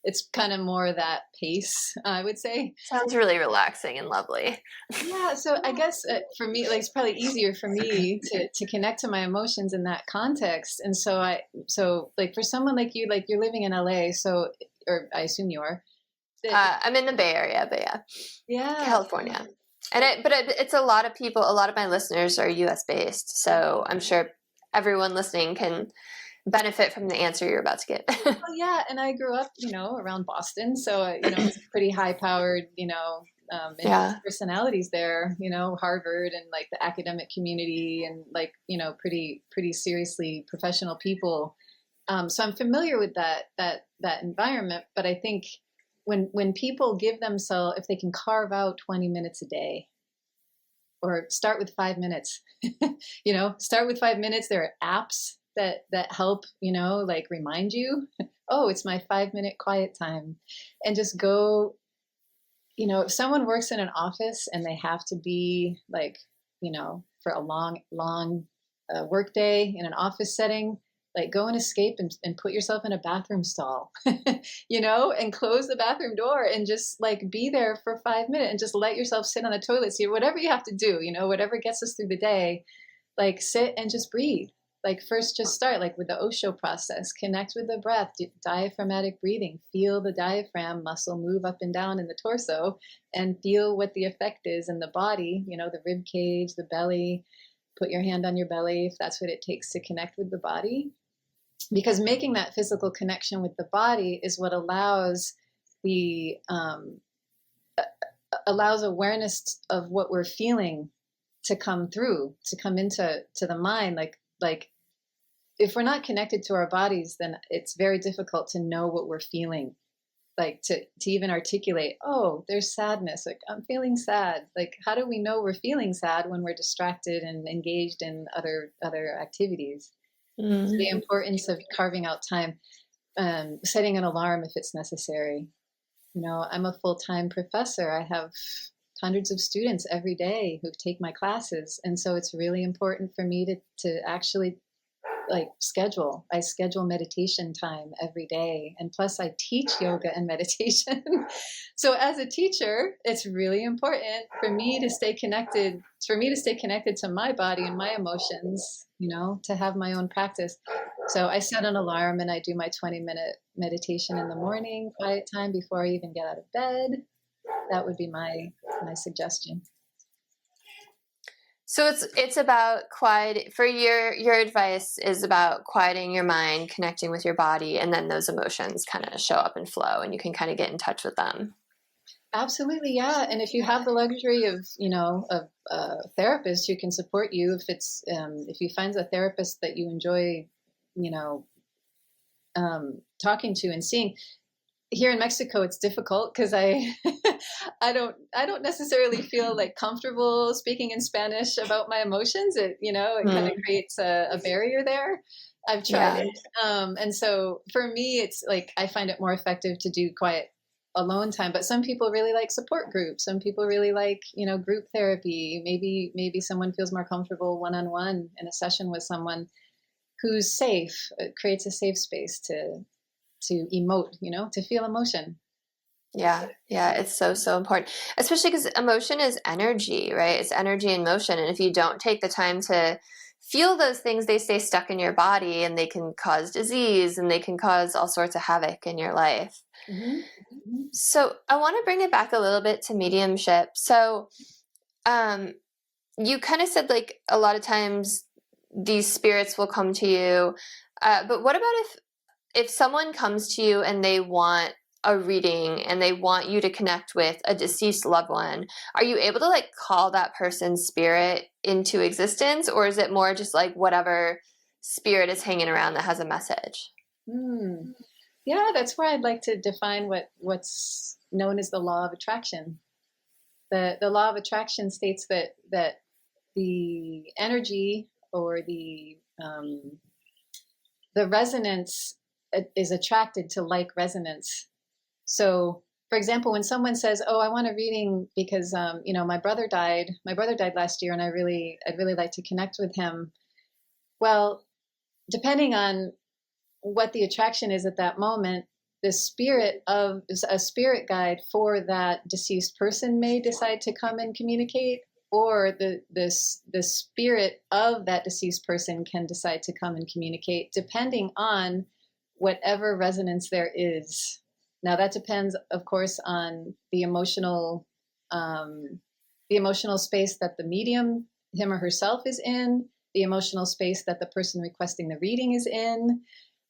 B: it's kind of more that pace, I would say.
A: Sounds really relaxing and lovely.
B: Yeah, so I guess for me, like it's probably easier for me to connect to my emotions in that context. And so like for someone like you're living in LA, so, or I assume you are.
A: I'm in the Bay Area, but yeah,
B: Yeah.
A: California. And it's a lot of people, a lot of my listeners are US based. So I'm sure everyone listening can benefit from the answer you're about to get.
B: Well, yeah, and I grew up, around Boston, so it's pretty high-powered,
A: Yeah.
B: personalities there, Harvard and like the academic community and like, pretty seriously professional people. So I'm familiar with that environment, but I think when people give themselves, if they can carve out 20 minutes a day, or start with 5 minutes, start with 5 minutes. There are apps that help, like remind you, oh, it's my 5-minute quiet time, and just go. If someone works in an office and they have to be like, for a long work day in an office setting, like go and escape and put yourself in a bathroom stall, and close the bathroom door and just like be there for 5 minutes and just let yourself sit on the toilet seat, whatever you have to do, whatever gets us through the day, like sit and just breathe. Like first just start like with the Osho process, connect with the breath, diaphragmatic breathing, feel the diaphragm muscle move up and down in the torso and feel what the effect is in the body, the rib cage, the belly. Put your hand on your belly if that's what it takes to connect with the body. Because making that physical connection with the body is what allows allows awareness of what we're feeling to come through, to come into the mind. Like if we're not connected to our bodies, then it's very difficult to know what we're feeling, like to even articulate, oh, there's sadness, like I'm feeling sad. Like how do we know we're feeling sad when we're distracted and engaged in other activities?
A: Mm.
B: The importance of carving out time, setting an alarm if it's necessary. I'm a full-time professor. I have hundreds of students every day who take my classes, and so it's really important for me to actually like I schedule meditation time every day, and plus I teach yoga and meditation. So as a teacher, it's really important for me to stay connected to my body and my emotions, to have my own practice. So I set an alarm and I do my 20-minute meditation in the morning, quiet time before I even get out of bed. That would be my suggestion.
A: So it's about quiet. For your advice is about quieting your mind, connecting with your body, and then those emotions kind of show up and flow, and you can kind of get in touch with them.
B: Absolutely, yeah. And if you have the luxury of a therapist who can support you, if you find a therapist that you enjoy, talking to and seeing. Here in Mexico, it's difficult because I don't necessarily feel like comfortable speaking in Spanish about my emotions. It kind of creates a barrier there. I've tried it, and so for me, it's like I find it more effective to do quiet alone time. But some people really like support groups. Some people really like group therapy. Maybe someone feels more comfortable one-on-one in a session with someone who's safe. It creates a safe space to emote, to feel emotion.
A: Yeah, yeah, it's so, so important, especially because emotion is energy, right? It's energy in motion. And if you don't take the time to feel those things, they stay stuck in your body and they can cause disease and they can cause all sorts of havoc in your life. So I want to bring it back a little bit to mediumship. So you kind of said like a lot of times these spirits will come to you. But what about if someone comes to you and they want a reading and they want you to connect with a deceased loved one, are you able to like call that person's spirit into existence, or is it more just like whatever spirit is hanging around that has a message?
B: Yeah, that's where I'd like to define what's known as the law of attraction. The law of attraction states that the energy or the resonance is attracted to like resonance. So, for example, when someone says, "Oh, I want a reading because my brother died. My brother died last year, and I'd really like to connect with him." Well, depending on what the attraction is at that moment, the spirit of a spirit guide for that deceased person may decide to come and communicate, or the spirit of that deceased person can decide to come and communicate, depending on whatever resonance there is. Now that depends, of course, on the emotional space that the medium, him or herself, is in, the emotional space that the person requesting the reading is in.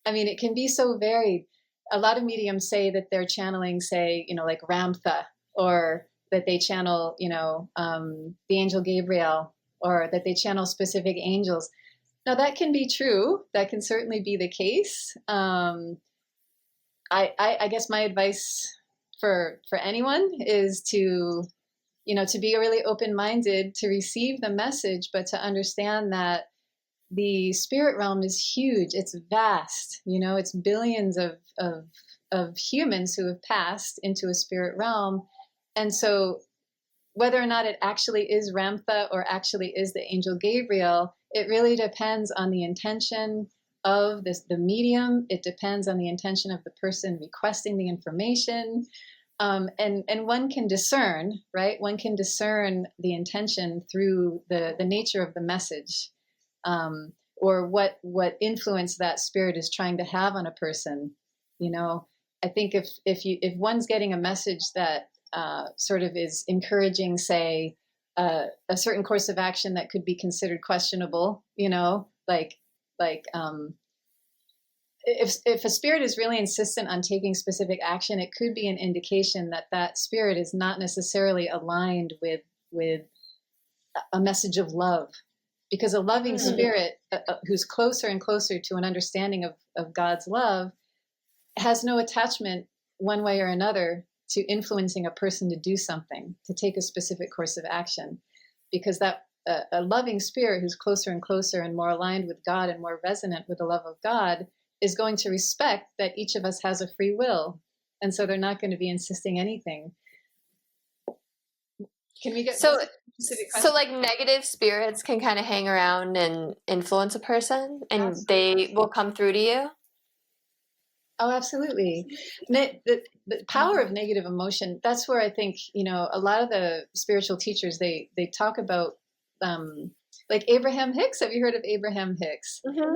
B: I mean, it can be so varied. A lot of mediums say that they're channeling, say, like Ramtha, or that they channel, the angel Gabriel, or that they channel specific angels. Now, that can be true. That can certainly be the case. I guess my advice for anyone is to be really open-minded to receive the message, but to understand that the spirit realm is huge. It's vast. It's billions of humans who have passed into a spirit realm. And so whether or not it actually is Ramtha or actually is the angel Gabriel, it really depends on the intention of the medium. It depends on the intention of the person requesting the information. And one can discern, right? One can discern the intention through the nature of the message, or what influence that spirit is trying to have on a person. I think if one's getting a message that sort of is encouraging, say, a certain course of action that could be considered questionable, like if a spirit is really insistent on taking specific action, it could be an indication that that spirit is not necessarily aligned with a message of love. Because a loving spirit who's closer and closer to an understanding of God's love has no attachment one way or another to influencing a person to do something, to take a specific course of action. Because that a loving spirit who's closer and closer and more aligned with God and more resonant with the love of God is going to respect that each of us has a free will. And so they're not going to be insisting anything. Can we get
A: so like negative spirits can kind of hang around and influence a person, and
B: Absolutely.
A: they will come through to you?
B: Oh, absolutely. The power of negative emotion, that's where I think, a lot of the spiritual teachers, they talk about, like Abraham Hicks. Have you heard of Abraham Hicks?
A: Mm-hmm.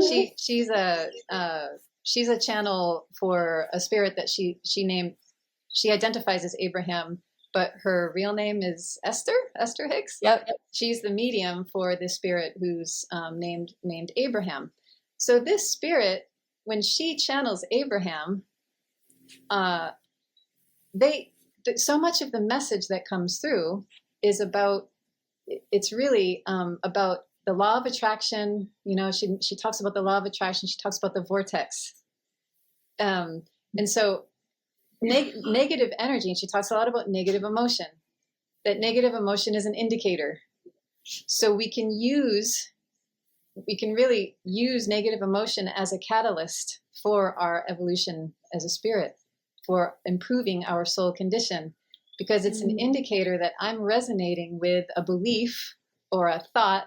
B: She's a channel for a spirit that she identifies as Abraham, but her real name is Esther Hicks.
A: Yep.
B: She's the medium for the spirit who's named Abraham. So this spirit, when she channels Abraham, so much of the message that comes through is about, it's really about the law of attraction. She talks about the law of attraction. She talks about the vortex. And so negative energy, and she talks a lot about negative emotion, that negative emotion is an indicator. So we can really use negative emotion as a catalyst for our evolution as a spirit, for improving our soul condition, because it's an indicator that I'm resonating with a belief or a thought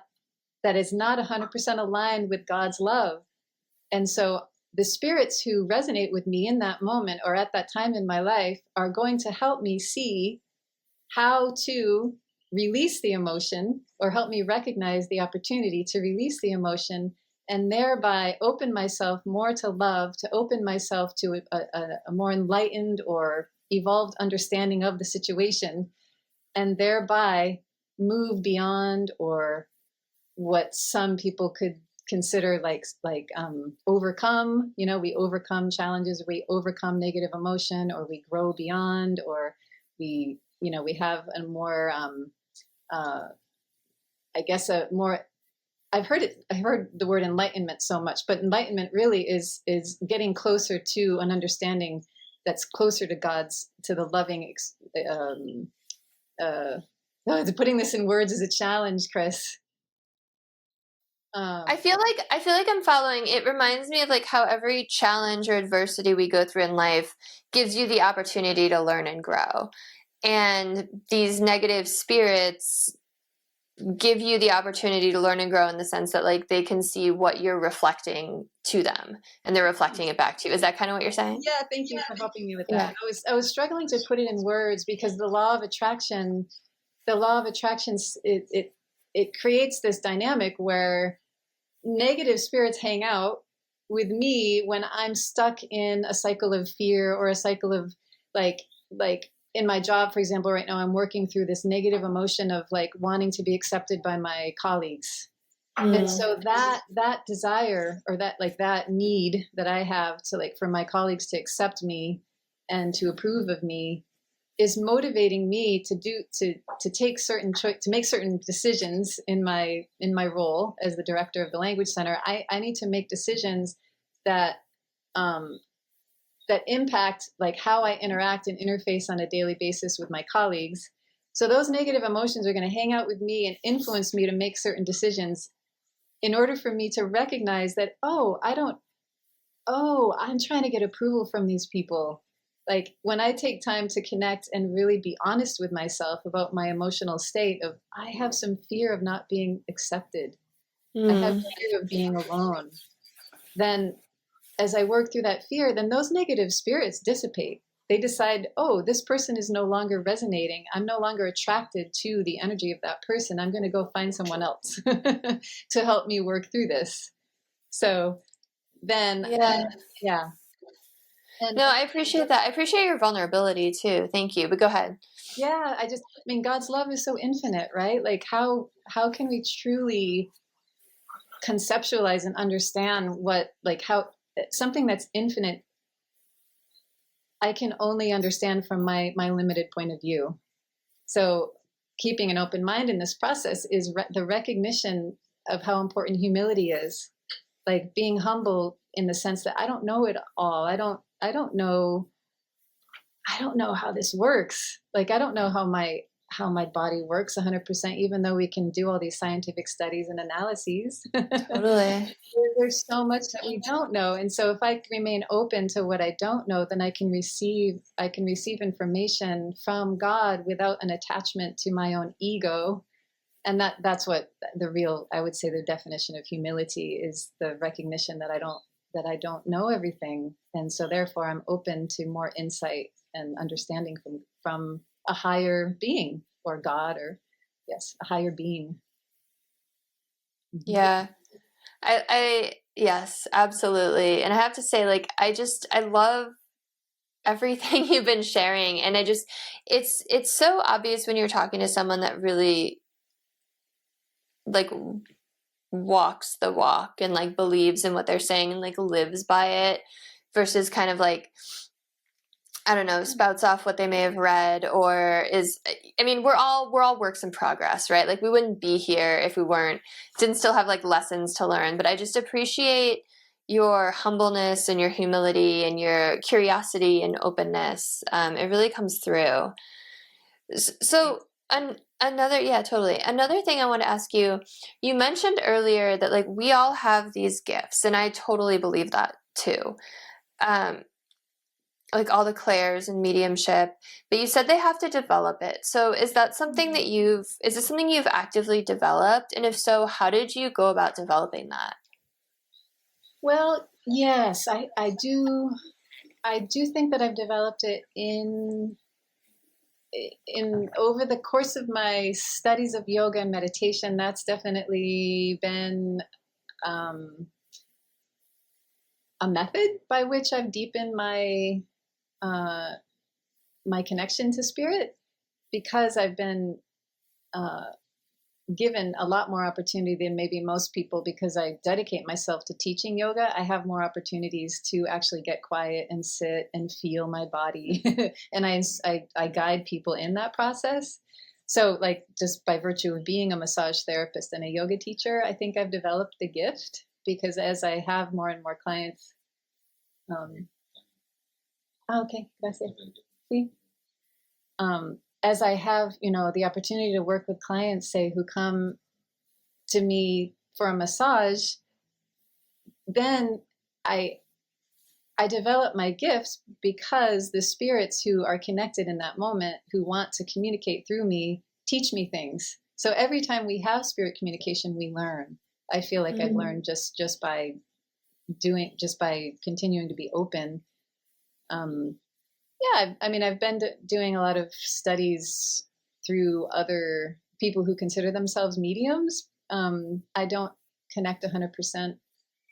B: that is not 100% aligned with God's love. And so the spirits who resonate with me in that moment or at that time in my life are going to help me see how to release the emotion, or help me recognize the opportunity to release the emotion, and thereby open myself more to love, to open myself to a more enlightened or evolved understanding of the situation, and thereby move beyond, or what some people could consider like overcome. We overcome challenges, we overcome negative emotion, or we grow beyond, or we have a more I guess a more, I heard the word enlightenment so much, but enlightenment really is getting closer to an understanding that's closer to to the loving. Putting this in words is a challenge, Kris.
A: I feel like I'm following. It reminds me of like how every challenge or adversity we go through in life gives you the opportunity to learn and grow. And these negative spirits give you the opportunity to learn and grow in the sense that like they can see what you're reflecting to them and they're reflecting it back to you. Is that kind of what you're saying?
B: Yeah, thank you for helping me with that. I was struggling to put it in words because the law of attraction, it creates this dynamic where negative spirits hang out with me when I'm stuck in a cycle of fear, or a cycle of like in my job, for example, right now I'm working through this negative emotion of like wanting to be accepted by my colleagues. And so that desire, or that need that I have to like for my colleagues to accept me and to approve of me is motivating me to take to make certain decisions in my role as the director of the language center. I need to make decisions that that impact like how I interact and interface on a daily basis with my colleagues. So those negative emotions are going to hang out with me and influence me to make certain decisions in order for me to recognize that, I'm trying to get approval from these people. Like when I take time to connect and really be honest with myself about my emotional state of, I have some fear of not being accepted. I have fear of being alone. Then as I work through that fear, then those negative spirits dissipate. They decide, this person is no longer resonating. I'm no longer attracted to the energy of that person. I'm going to go find someone else to help me work through this. So then, yeah. And,
A: no, I appreciate that. I appreciate your vulnerability too. Thank you. But go ahead.
B: Yeah, God's love is so infinite, right? Like how can we truly conceptualize and understand how something that's infinite I can only understand from my limited point of view. So keeping an open mind in this process is the recognition of how important humility is. Like being humble in the sense that I don't know it all. I don't know how this works. Like I don't know how my body works 100%, even though we can do all these scientific studies and analyses.
A: Totally.
B: There's so much that we don't know. And so if I remain open to what I don't know, then I can receive information from God without an attachment to my own ego. And that's what I would say the definition of humility is, the recognition that I don't know everything. And so therefore I'm open to more insight and understanding from a higher being, or God, or a higher being.
A: Yeah. I yes, absolutely. And I have to say, like, I love everything you've been sharing. And it's so obvious when you're talking to someone that really like walks the walk and like believes in what they're saying and like lives by it, versus kind of like, I don't know, spouts off what they may have read, or we're all works in progress, right? Like we wouldn't be here if we didn't still have like lessons to learn. But I just appreciate your humbleness and your humility and your curiosity and openness. It really comes through. So totally. Another thing I want to ask you, you mentioned earlier that like we all have these gifts, and I totally believe that too. Like all the clairs and mediumship, but you said they have to develop it. So is that something that is this something you've actively developed? And if so, how did you go about developing that?
B: Well, Yes, I do. I do think that I've developed it in over the course of my studies of yoga and meditation. That's definitely been a method by which I've deepened uh, my connection to spirit, because I've been given a lot more opportunity than maybe most people, because I dedicate myself to teaching yoga. I have more opportunities to actually get quiet and sit and feel my body. And I guide people in that process. So, like, just by virtue of being a massage therapist and a yoga teacher, I think I've developed the gift, because as I have more and more clients, okay, gracias. Sí. As I have, the opportunity to work with clients, say, who come to me for a massage, then I develop my gifts, because the spirits who are connected in that moment, who want to communicate through me, teach me things. So every time we have spirit communication, we learn. I feel like I've learned just by continuing to be open. Yeah, I mean, I've been doing a lot of studies through other people who consider themselves mediums. I don't connect 100%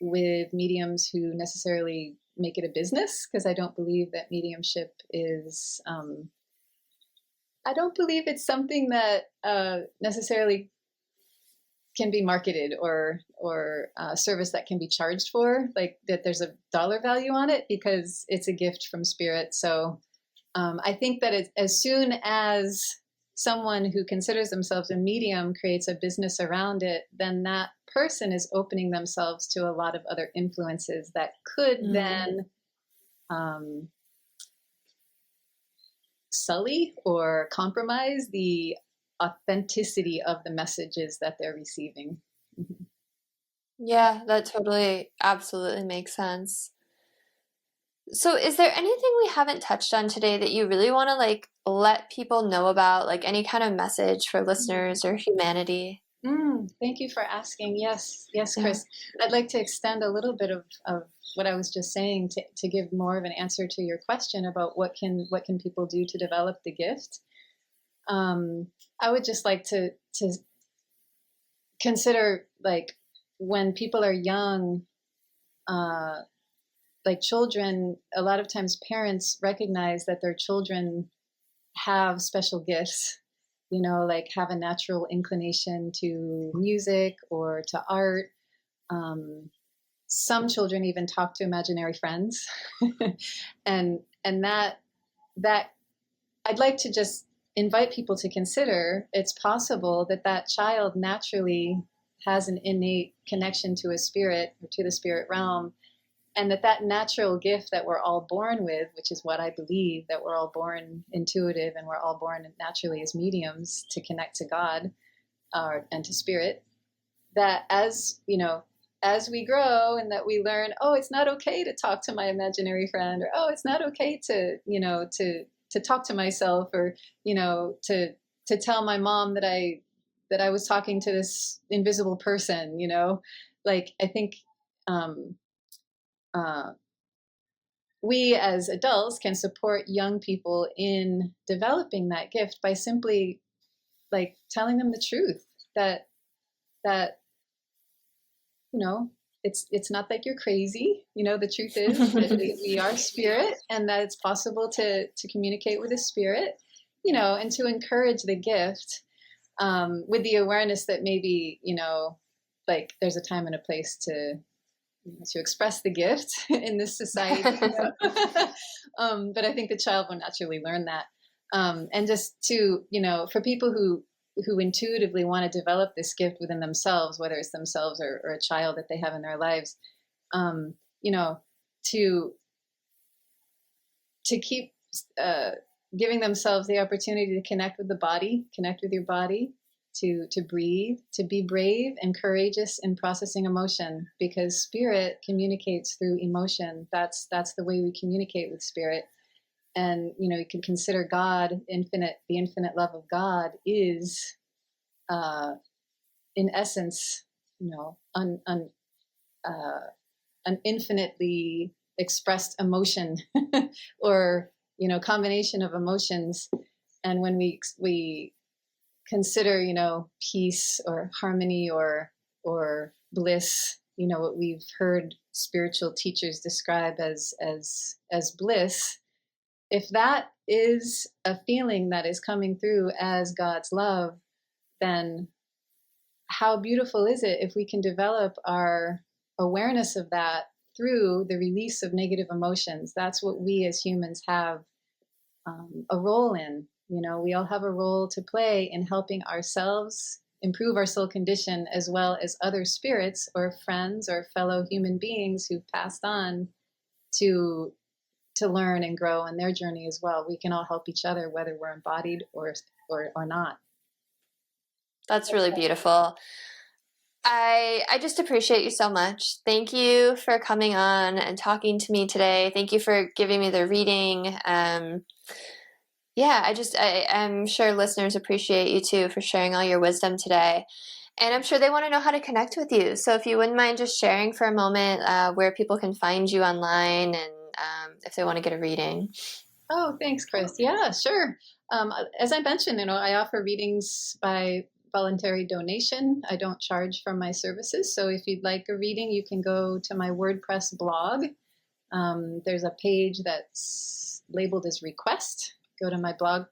B: with mediums who necessarily make it a business, because I don't believe that mediumship is, I don't believe it's something that necessarily can be marketed, or a service that can be charged for, like that there's a dollar value on it, because it's a gift from spirit. So I think that as soon as someone who considers themselves a medium creates a business around it, then that person is opening themselves to a lot of other influences that could then sully or compromise the authenticity of the messages that they're receiving. Mm-hmm.
A: Yeah, that totally, absolutely makes sense. So is there anything we haven't touched on today that you really want to like let people know about, like any kind of message for listeners or humanity?
B: Thank you for asking. Yes,
A: Yeah.
B: Kris. I'd like to extend a little bit of what I was just saying to give more of an answer to your question about what can people do to develop the gift. I would just like to consider, like, when people are young, like children, a lot of times parents recognize that their children have special gifts, like have a natural inclination to music or to art. Some children even talk to imaginary friends. and that I'd like to just invite people to consider, it's possible that that child naturally has an innate connection to a spirit, or to the spirit realm, and that natural gift that we're all born with, which is what I believe, that we're all born intuitive, and we're all born naturally as mediums to connect to God and to spirit, that as we grow, and that we learn, oh, it's not okay to talk to my imaginary friend, or oh, it's not okay to to talk to myself, or to tell my mom that I was talking to this invisible person. Like, I think we as adults can support young people in developing that gift by simply, like, telling them the truth, that it's not like you're crazy. The truth is that we are spirit, and that it's possible to communicate with a spirit, and to encourage the gift, with the awareness that maybe, like, there's a time and a place to express the gift in this society. But I think the child will naturally learn that. And just to, for people who intuitively want to develop this gift within themselves, whether it's themselves or a child that they have in their lives, to keep giving themselves the opportunity to connect with the body, connect with your body, to breathe, to be brave and courageous in processing emotion, because spirit communicates through emotion. That's the way we communicate with spirit. And you can consider God infinite. The infinite love of God is, in essence, an infinitely expressed emotion or, combination of emotions. And when we consider, peace or harmony or bliss, what we've heard spiritual teachers describe as bliss, if that is a feeling that is coming through as God's love, then how beautiful is it if we can develop our awareness of that through the release of negative emotions? That's what we as humans have a role in. We all have a role to play in helping ourselves improve our soul condition, as well as other spirits or friends or fellow human beings who've passed on to learn and grow in their journey as well. We can all help each other, whether we're embodied or not.
A: That's really beautiful. I just appreciate you so much. Thank you for coming on and talking to me today. Thank you for giving me the reading. I'm sure listeners appreciate you too for sharing all your wisdom today. And I'm sure they want to know how to connect with you. So if you wouldn't mind just sharing for a moment where people can find you online and if they want to get a reading.
B: Oh, thanks, Kris. Yeah, sure. As I mentioned, I offer readings by voluntary donation. I don't charge for my services. So if you'd like a reading, you can go to my WordPress blog. There's a page that's labeled as request. Go to my blog,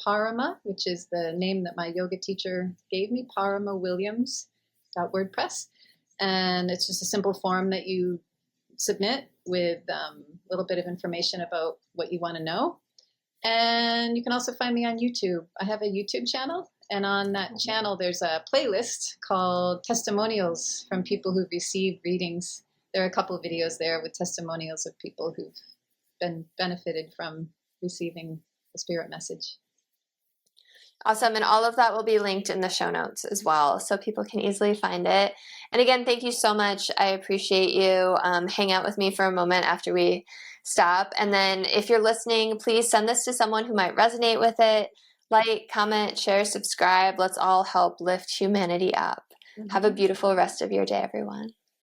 B: Parama, which is the name that my yoga teacher gave me, paramawilliams.wordpress. And it's just a simple form that you submit with a little bit of information about what you want to know. And you can also find me on YouTube. I have a YouTube channel, and on that channel there's a playlist called Testimonials from people who've received readings. There are a couple of videos there with testimonials of people who've been benefited from receiving the spirit message.
A: Awesome. And all of that will be linked in the show notes as well, so people can easily find it. And again, thank you so much. I appreciate you. Hang out with me for a moment after we stop. And then if you're listening, please send this to someone who might resonate with it. Like, comment, share, subscribe. Let's all help lift humanity up. Mm-hmm. Have a beautiful rest of your day, everyone.